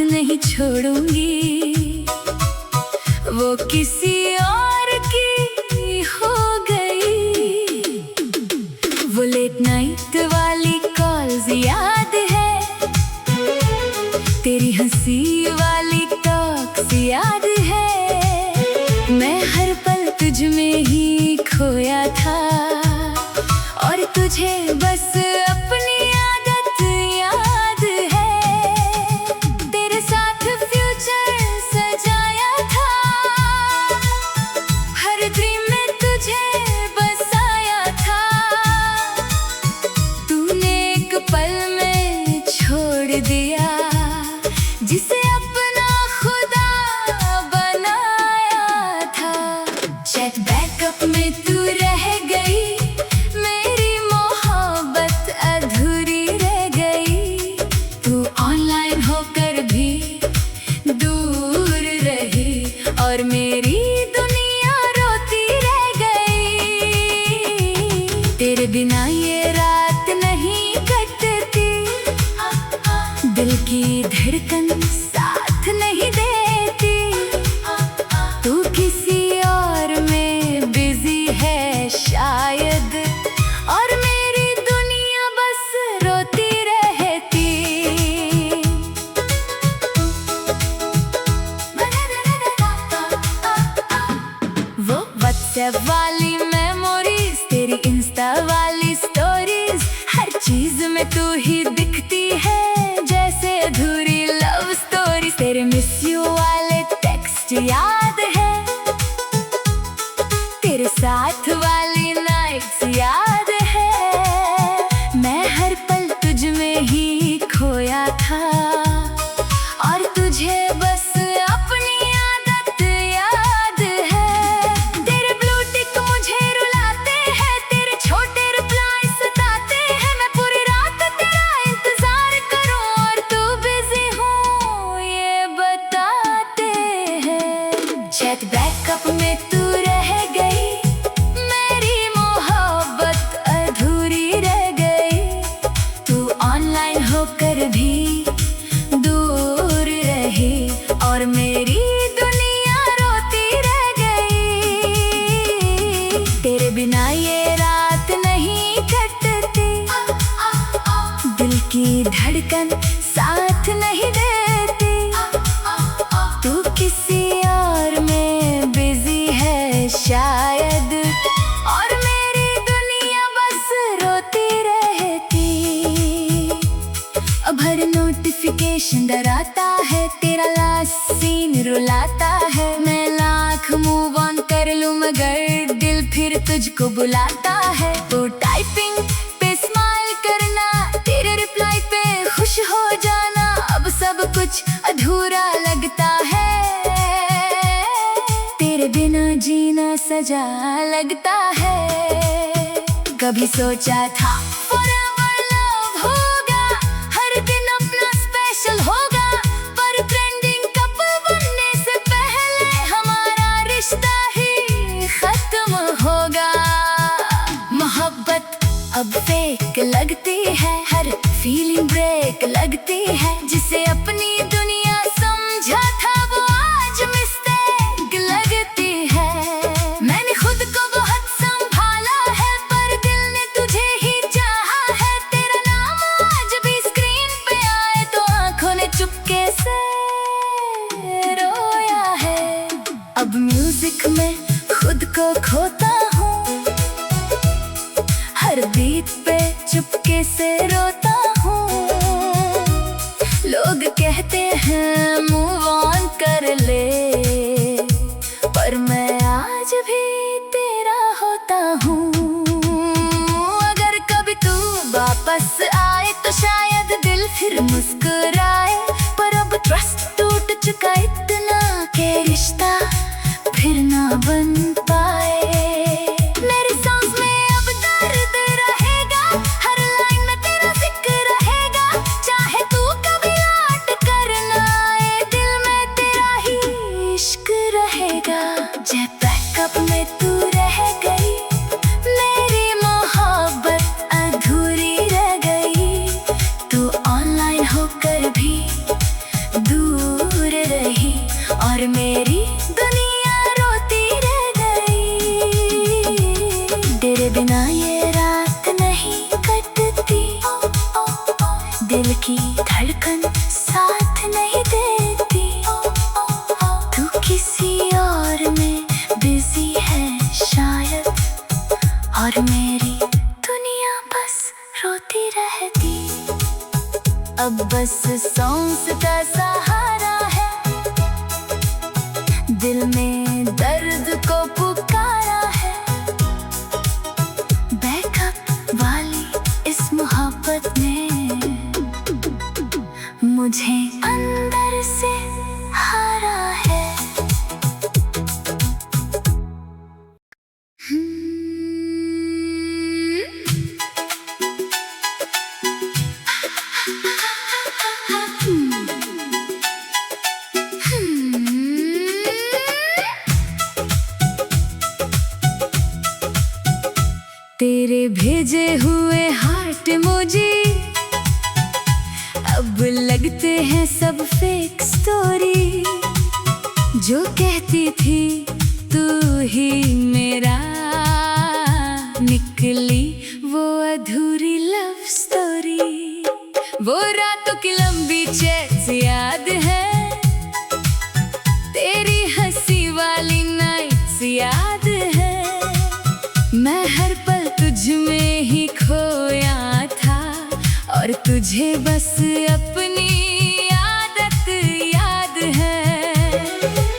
नहीं छोड़ूंगी। वो किसी और की हो गई। वो लेट नाइट वाली कॉल्स याद है, तेरी हंसी वाली टॉक्स याद है। मैं हर पल तुझ में ही खोया था और तुझे बस अपनी आदत याद है। तेरे साथ फ्यूचर सजाया था, हर ड्रीम में तुझे बसाया था। तूने एक पल में छोड़ दिया जिसे अपना खुदा बनाया था। चेक बैकअप में तू रह गई, मेरी मोहब्बत अधूरी रह गई। तू ऑनलाइन होकर भी दूर रही और मेरी दुनिया रोती रह गई। तेरे बिना ये रात नहीं कटती, दिल की धड़कन साथ नहीं देती। तू किसी और में बिजी है शायद, और मेरी दुनिया बस रोती रहती। वो व्हाट्सएप वाली मेमोरीज, तेरी इंस्टा वाली स्टोरीज, हर चीज में तू ही दिखती है जैसे अधूरी लव स्टोरी। तेरे मिस यू वाले टेक्स्ट याद है, तेरे साथ वाली नाइट्स याद है। मैं हर पल तुझ में ही खोया था और तुझे बस अपनी आदत याद है। तेरे ब्लू टिक मुझे रुलाते हैं, तेरे छोटे रिप्लाई सताते हैं। मैं पूरी रात तेरा इंतजार करूं और तू बिजी हूँ ये बताते हैं। चेक बैकअप में तू रह गई, मेरी मोहब्बत अधूरी रह गई। तू ऑनलाइन होकर भी दूर रही और मेरी दुनिया रोती रह गई। तेरे बिना ये रात नहीं कटती, दिल की धड़कन साथ नहीं देती। तू किसी और में बिजी है शायद, और मेरी दुनिया बस रोती रहती। अब हर नोटिफिकेशन डराता है, तेरा लास्ट सीन रुलाता है। मैं लाख मूव ऑन कर लूं मगर दिल फिर तुझको बुलाता है। तो टाइपिंग पे स्माइल करना, तेरे रिप्लाई पे खुश हो जाना, अब सब कुछ अधूरा लगता है। तेरे बिना जीना सजा लगता है। कभी सोचा था forever love होगा, हर दिन अपना स्पेशल होगा, पर ट्रेंडिंग कपल बनने से पहले हमारा रिश्ता ही खत्म होगा। मोहब्बत अब फेक लगती है, हर फीलिंग ब्रेक लगती है। जिसे अपनी दुनिया समझा था वो आज मिस्टेक लगती है। मैंने खुद को बहुत संभाला है, पर दिल ने तुझे ही चाहा है। तेरा नाम आज भी स्क्रीन पे आए तो आंखों ने चुपके से रोया है। अब म्यूजिक में खुद को खोता हूँ, हर बीट पे चुपके से रोता हूँ। लोग कहते हैं मूव ऑन कर ले, पर मैं आज भी तेरा होता हूँ। अगर कभी तू वापस आए तो शायद दिल फिर मुस्कुराए, पर अब ट्रस्ट टूट चुका इतना कि रिश्ता फिर ना बन पाए। मेरी सांस में अब दर्द रहेगा, हर लाइन में तेरा जिक्र रहेगा। चाहे तू कभी लौट कर ना आए, दिल में तेरा ही इश्क रहेगा। जब बैकअप में तू रह गई, मेरी मोहब्बत अधूरी रह गई। तू ऑनलाइन होकर भी दूर रहती। अब बस सॉन्ग्स का सहारा है, दिल में दर्द को पुकारा है। बैकअप वाली इस मोहब्बत ने मुझे अंदर से हारा है। तेरे भेजे हुए हार्ट इमोजी अब लगते हैं सब फेक स्टोरी। जो कहती थी तू ही मेरा, निकली वो अधूरी लव स्टोरी। वो रातों की लंबी चैट्स याद है, तेरी हंसी वाली नाइट्स याद है। मैं हर पल तुझ में ही खोया था, और तुझे बस अपनी आदत याद है।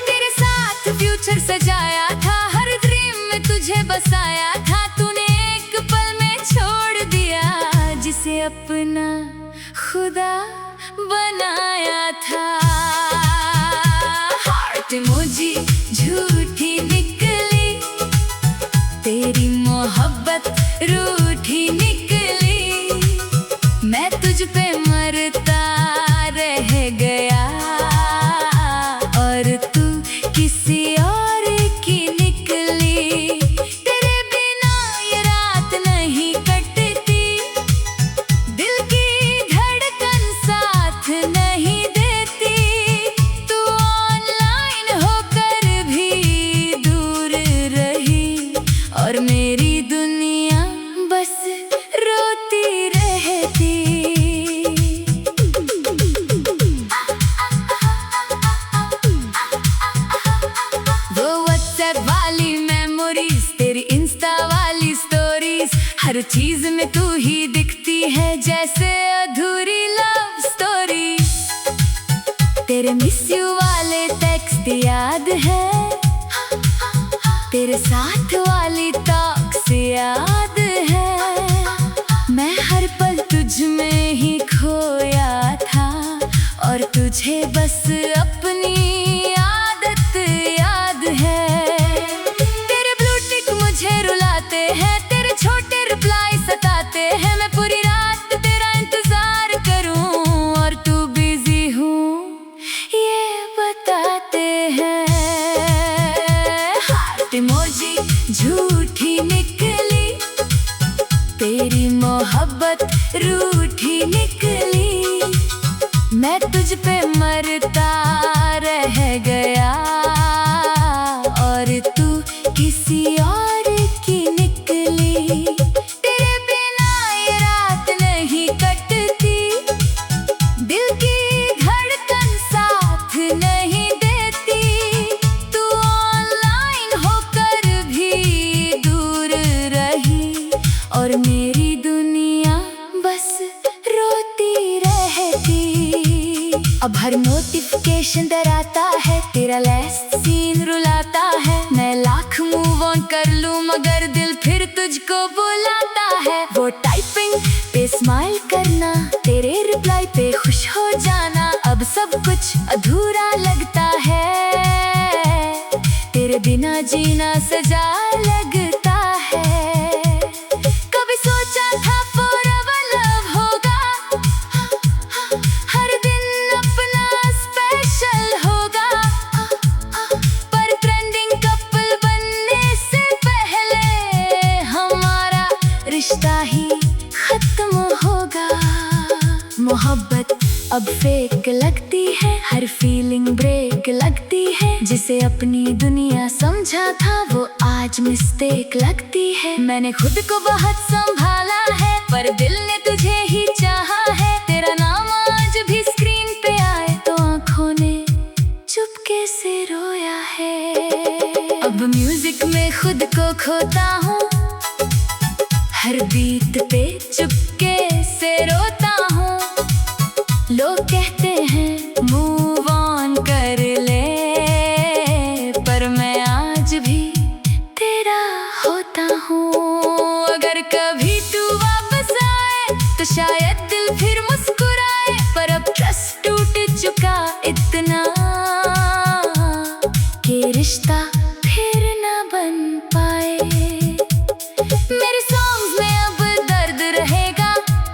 तेरे साथ फ्यूचर सजाया था, हर ड्रीम में तुझे बसाया था। तूने एक पल में छोड़ दिया जिसे अपना खुदा बनाया था। हार्ट इमोजी झूठी निकली, तेरी मोहब्बत रूठी निकली। मैं तुझ पे मरता रह गया, और तू किसी और की निकली। तेरे बिना ये रात नहीं कटती, दिल की धड़कन साथ नहीं देती। तू ऑनलाइन होकर भी दूर रही, और मेरी दुनिया बस रोती रहती। वो व्हाट्सएप वाली मेमोरीज, तेरी इंस्टा वाली स्टोरीज, हर चीज में तू ही दिखती है जैसे अधूरी लव स्टोरी। तेरे मिस यू वाले टेक्स्ट याद है, तेरे साथ वाली टॉक्स याद है। मैं हर पल तुझ में ही खोया था, और तुझे बस अपनी आदत याद है। तेरे ब्लू टिक मुझे रुलाते हैं, तेरे छोटे रिप्लाई सताते हैं। मैं पूरी रात तेरा इंतजार करूं, और तू बिजी हूँ ये बताते हैं। हार्ट इमोजी झूठी निकली, तेरी मोहब्बत रूठी निकली। मैं तुझ पे मरता रह गया, और तू किसी और की निकली। तेरे बिना ये रात नहीं कटती, दिल की धड़कन साथ नहीं देती। तू ऑनलाइन होकर भी दूर रही, और मेरी दुनिया बस रोती रहती। अब हर नोटिफिकेशन डराता है, तेरा लास्ट सीन रुलाता है। मैं लाख मूव ऑन कर लूं, मगर दिल फिर तुझको बुलाता है। वो टाइपिंग पे स्माइल करना, तेरे रिप्लाई पे खुश हो जाना, अब सब कुछ अधूरा लगता है। तेरे बिना जीना सजा लगता है। कभी सोचा था forever love होगा, हर दिन अपना स्पेशल होगा। पर ट्रेंडिंग कपल बनने से पहले हमारा रिश्ता ही खत्म होगा। मोहब्बत अब फेक लगती है, हर फीलिंग ब्रेक लगती है। जिसे अपनी दुनिया समझा था वो आज मिस्टेक लगती है। मैंने खुद को बहुत संभाला है, पर दिल ने तुझे ही चाहा है। तेरा नाम आज भी स्क्रीन पे आए तो आंखों ने चुपके से रोया है। अब म्यूजिक में खुद को खोता हूँ, हर बीट पे चुपके से दिल फिर मुस्कुराए, पर अब ट्रस्ट टूट चुका इतना कि रिश्ता फिर ना बन पाए। मेरे सॉन्ग्स में अब दर्द रहेगा,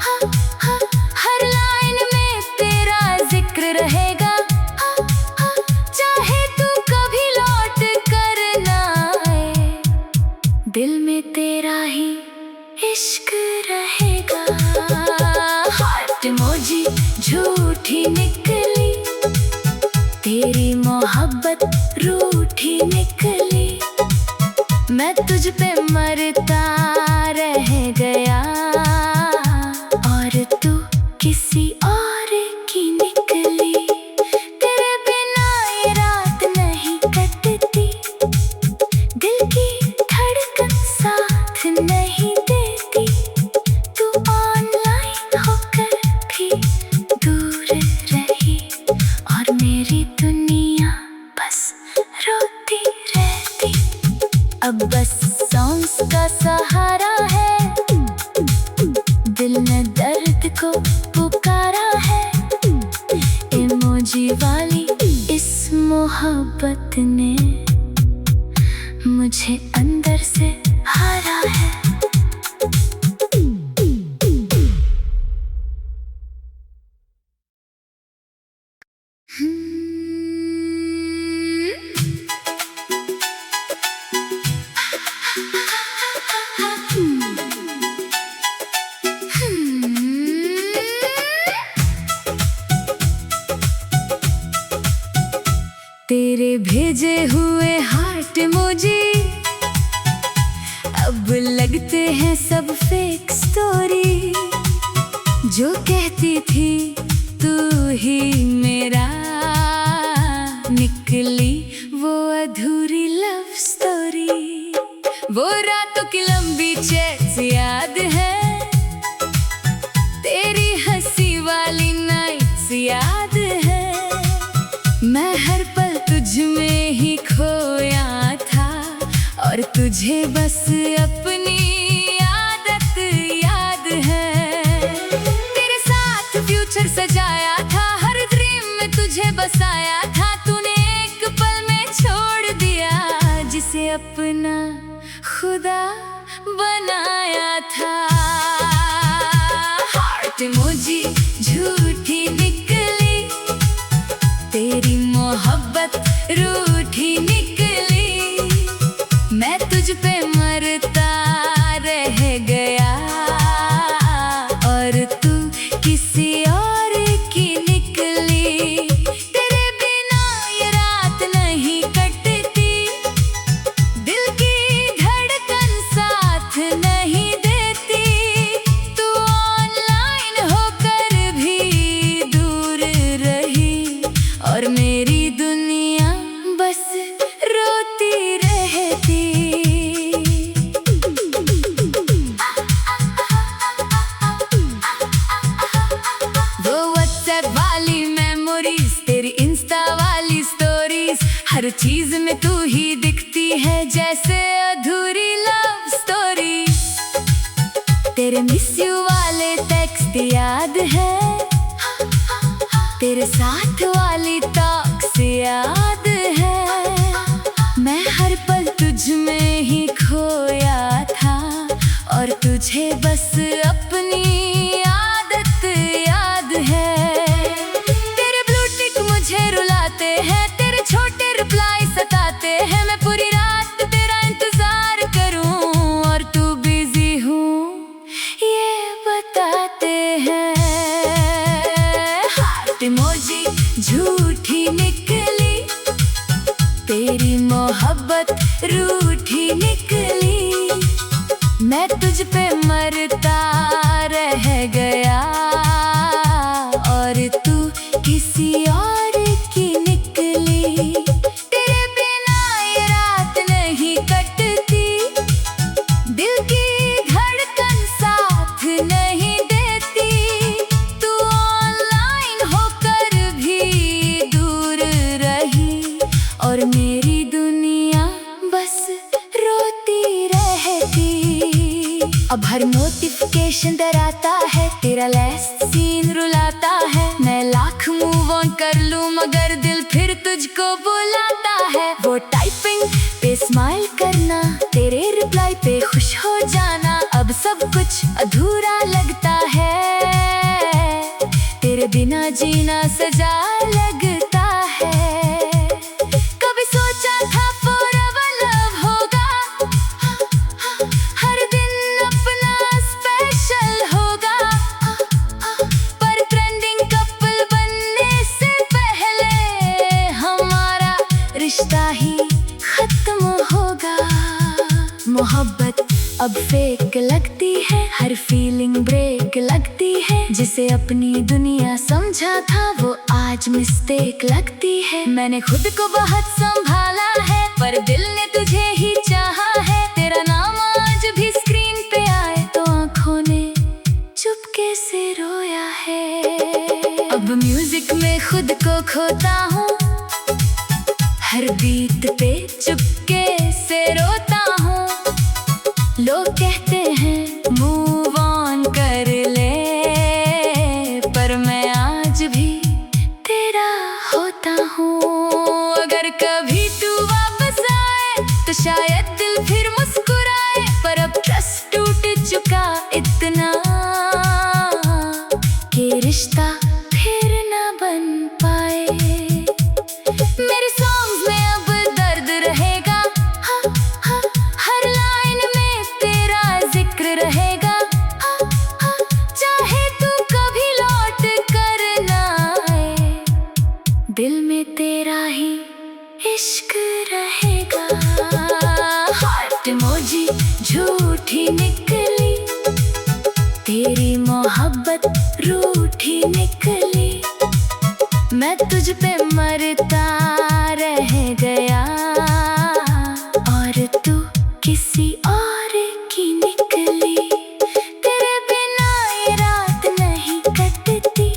हाँ हाँ, हर लाइन में तेरा जिक्र रहेगा, हाँ हाँ, चाहे तू कभी लौट कर ना आए, दिल में तेरा ही इश्क रहेगा। हार्ट इमोजी झूठी निकली, तेरी मोहब्बत रूठी निकली, मैं तुझ पे मरता रह गया और तू किसी और की निकली। तेरे बिना ये रात नहीं कटती, दिल की धड़कन साथ नहीं देती, तू ऑनलाइन होकर भी दूर रही और मेरी दुनिया बस रोती रहती। अब बस सॉन्ग्स का सहारा है, दिल ने दर्द को पुकारा है, इमोजी वाली इस मोहब्बत ने मुझे अंदर से हारा है। तेरे भेजे हुए हार्ट इमोजी अब लगते हैं सब फेक स्टोरी, जो कहती थी तू ही मेरा, निकली वो अधूरी लव स्टोरी। वो रातों की लंबी चैट्स याद है, तेरी हंसी वाली नाइट्स याद है, मैं हर पल तुझ में ही खोया था और तुझे बस अपनी आदत याद है। तेरे साथ फ्यूचर सजाया था, हर ड्रीम में तुझे बसाया था, तूने एक पल में छोड़ दिया जिसे अपना खुदा बनाया था। हार्ट इमोजी झूठी निकली, तेरी मोहब्बत रूठी निकली, मैं तुझ पे मरता रह गया और तू किसी और की निकली। तेरे बिना ये रात नहीं कटती, दिल की धड़कन साथ नहीं देती, तू ऑनलाइन होकर भी दूर रही और मेरी दुनिया बस रोती रहती। वो व्हाट्सएप वाली मेमोरीज, तेरी इंस्टा वाली स्टोरीज, हर चीज में तू ही दिखती है जैसे अधूरी लव स्टोरी। तेरे मिस यू वाले टेक्स्ट याद है, तेरे साथ वाली टॉक्स याद है, मैं हर पल तुझ में ही खोया था और तुझे बस अपनी आदत याद है। तेरे ब्लू टिक मुझे रुलाते हैं, तेरे छोटे रिप्लाई सताते हैं, मैं पूरी रात तेरा इंतजार करूं और तू बिजी हूँ ये बताते हैं। हार्ट इमोजी झूठी निकली, तेरी मोहब्बत रूठी निकली, मैं तुझ पे मरता रह गया और तू किसी और की निकली। तेरे बिना ये रात नहीं कटती, दिल की धड़कन साथ नहीं देती, तू ऑनलाइन होकर भी दूर रही और मेरी दुनिया बस रोती रहती। अब हर नोटिफिकेशन डराता है, तेरा लास्ट सीन रुलाता है। मैं लाख मूव ऑन कर लूं मगर दिल फिर तुझको बुलाता है। वो टाइपिंग पे स्माइल करना, तेरे रिप्लाई पे खुश हो जाना, अब सब कुछ अधूरा लगता है। तेरे बिना जीना सजा लगता है। कभी सोचा था forever love होगा, हर दिन अपना स्पेशल होगा, पर ट्रेंडिंग कपल बनने से पहले हमारा रिश्ता ही खत्म होगा। मोहब्बत अब फेक लगती है, हर फीलिंग ब्रेक लगती है। जिसे अपनी दुनिया समझा था वो आज मिस्टेक लगती है। मैंने खुद को बहुत संभाला है पर दिल ने तुझे ही चाहा है। तेरा नाम आज भी स्क्रीन पे आए तो आंखों ने चुपके से रोया है। अब म्यूजिक में खुद को खोता हूँ, हर बीट पे चुपके से रोता हूँ। लोग कहते हैं मूव ऑन कर ले, पर मैं आज भी तेरा होता हूँ। अगर कभी तू वापस आए तो शायद दिल फिर मुस्कुराए, पर अब ट्रस्ट टूट चुका इतना कि रिश्ता फिर ना बन पाए। मेरे सॉन्ग्स में अब दर्द रहेगा, हर लाइन में तेरा जिक्र रहेगा। चाहे तू कभी लौट कर ना आए, दिल में तेरा ही इश्क रहेगा। हार्ट इमोजी झूठी निकली, तेरी मोहब्बत रूठी निकली। मैं तुझ पे मरता रह गया और तू किसी और की निकली। तेरे बिना ये रात नहीं कटती,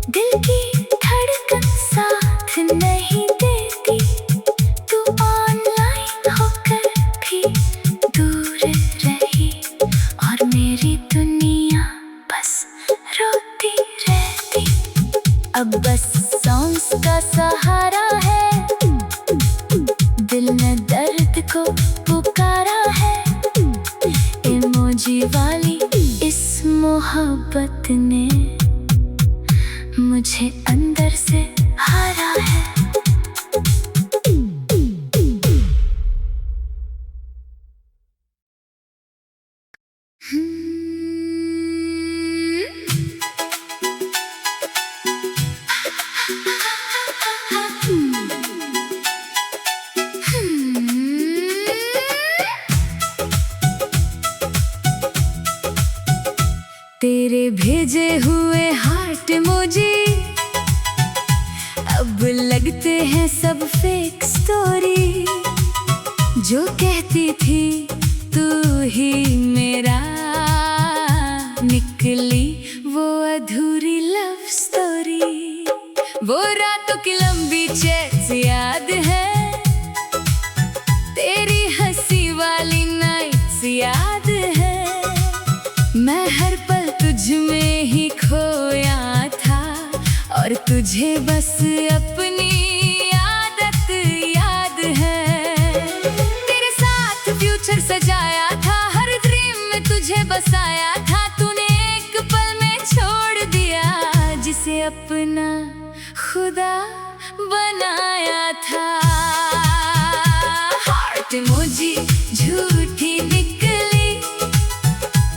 दिल की धड़कन साथ नहीं देती। तू ऑनलाइन होकर भी दूर रही और मेरी दुनिया बस रोती रहती। अब बस सॉन्ग्स का सहारा है, दिल ने दर्द को पुकारा है। इमोजी वाली इस मोहब्बत ने मुझे अंदर से हारा है। तेरे भेजे हुए हार्ट इमोजी अब लगते हैं सब फेक स्टोरी। जो कहती थी तू ही मेरा, निकली वो अधूरी लव स्टोरी। वो रातों की लंबी चैट्स याद है, तेरी हंसी वाली नाइट्स याद है। मैं हर पल तुझ में ही खोया था और तुझे बस अपनी आदत याद है। तेरे साथ फ्यूचर सजाया था, हर ड्रीम में तुझे बसाया था। तूने एक पल में छोड़ दिया जिसे अपना खुदा बनाया था। हार्ट इमोजी झूठी निकली,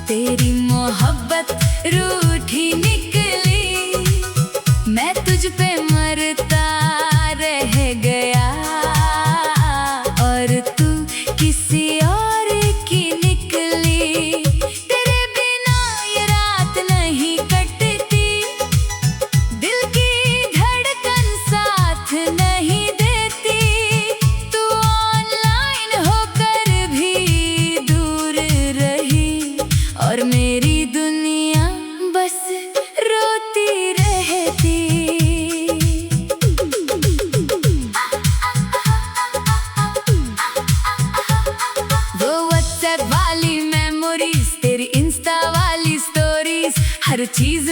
तेरी मोहब्बत रूठी निकली। मैं तुझ पे मरता रह गया और तू किसी और की निकली। तेरे बिना ये रात नहीं कटती, दिल की धड़कन साथ नहीं देती।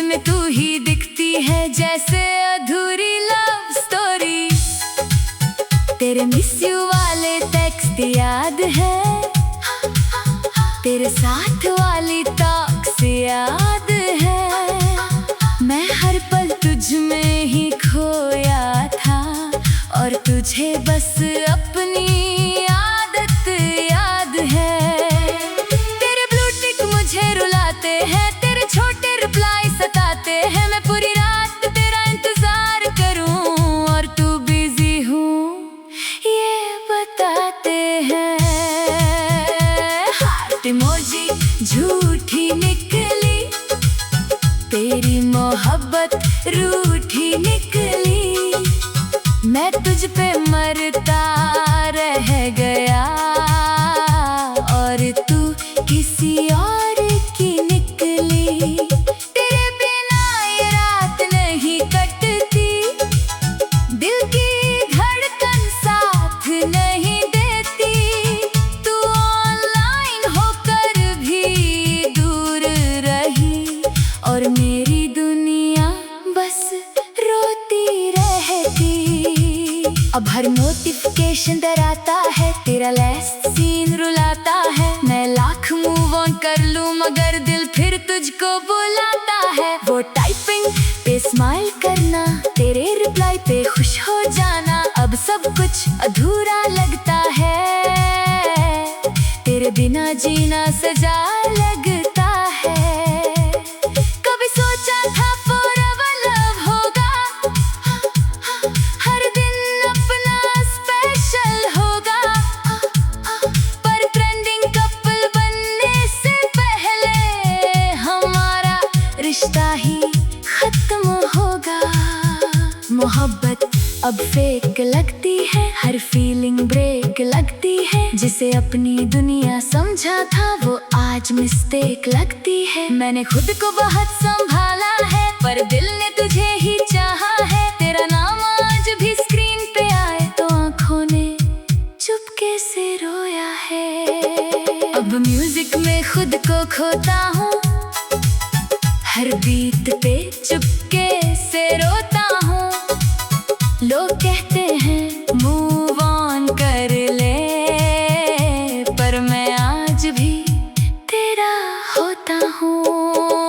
में तू ही दिखती है जैसे अधूरी लव स्टोरी। तेरे मिस यू वाले टेक्स्ट याद है, तेरे साथ वाली टॉक्स याद है। मैं हर पल तुझ में ही खोया था और तुझे बस अपनी आदत याद है। तेरे ब्लू टिक मुझे रुलाते हैं, तेरे छोटे रिप्लाई सताते हैं। मैं पूरी रात तेरा इंतजार करूं और तू बिजी हूँ ये बताते हैं। हार्ट इमोजी झूठी निकली, तेरी मोहब्बत रूठी निकली। मैं तुझ पे मरता रह गया और तू किसी और की निकली। तेरे बिना ये रात नहीं कटती, दिल की धड़कन साथ नहीं देती। तू ऑनलाइन होकर भी दूर रही और मेरी दुनिया बस रोती रहती। अब हर नोटिफिकेशन डराता है, तेरा लास्ट सीन रुलाता है। मैं लाख मूव ऑन कर लूं मगर दिल फिर तुझको बुलाता है। वो टाइपिंग पे स्माइल करना, तेरे रिप्लाई पे खुश हो जाना, अब सब कुछ अधूरा लगता है। तेरे बिना जीना सजा लगता है। कभी सोचा था forever love होगा, हर दिन अपना स्पेशल होगा। पर ट्रेंडिंग कपल बनने से पहले हमारा रिश्ता ही खत्म होगा। मोहब्बत अब फेक लगती है, हर फीलिंग ब्रेक लगती है। जिसे अपनी दुनिया समझा था वो आज मिस्टेक लगती है। मैंने खुद को बहुत संभाला है पर दिल ने तुझे ही चाहा है। तेरा नाम आज भी स्क्रीन पे आए तो आंखों ने चुपके से रोया है। अब म्यूजिक में खुद को खोता हूँ, हर बीट पे चुपके से रोता हूँ। लोग कहते हैं मूव ऑन कर ले, पर मैं आज भी तेरा होता हूँ।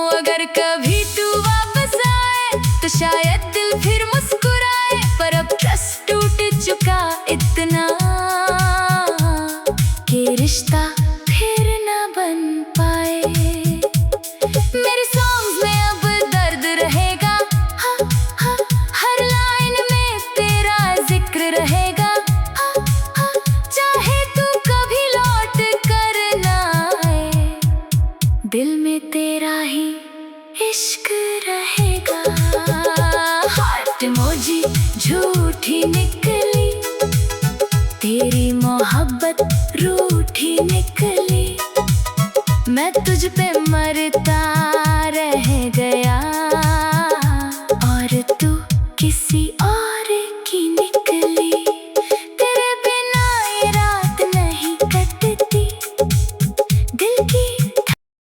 अगर कभी तू वापस आए तो शायद दिल फिर मुस्कुराए, पर अब ट्रस्ट टूट चुका इतना कि रिश्ता फिर ना बन पाए। मेरे सॉन्ग्स में अब दर्द रहेगा, हर लाइन में तेरा जिक्र रहेगा। चाहे तू कभी लौट कर ना आए, दिल में तेरा ही इश्क रहेगा। हार्ट इमोजी झूठी निकली, तेरी मोहब्बत रूठी निकली। मैं तुझ पे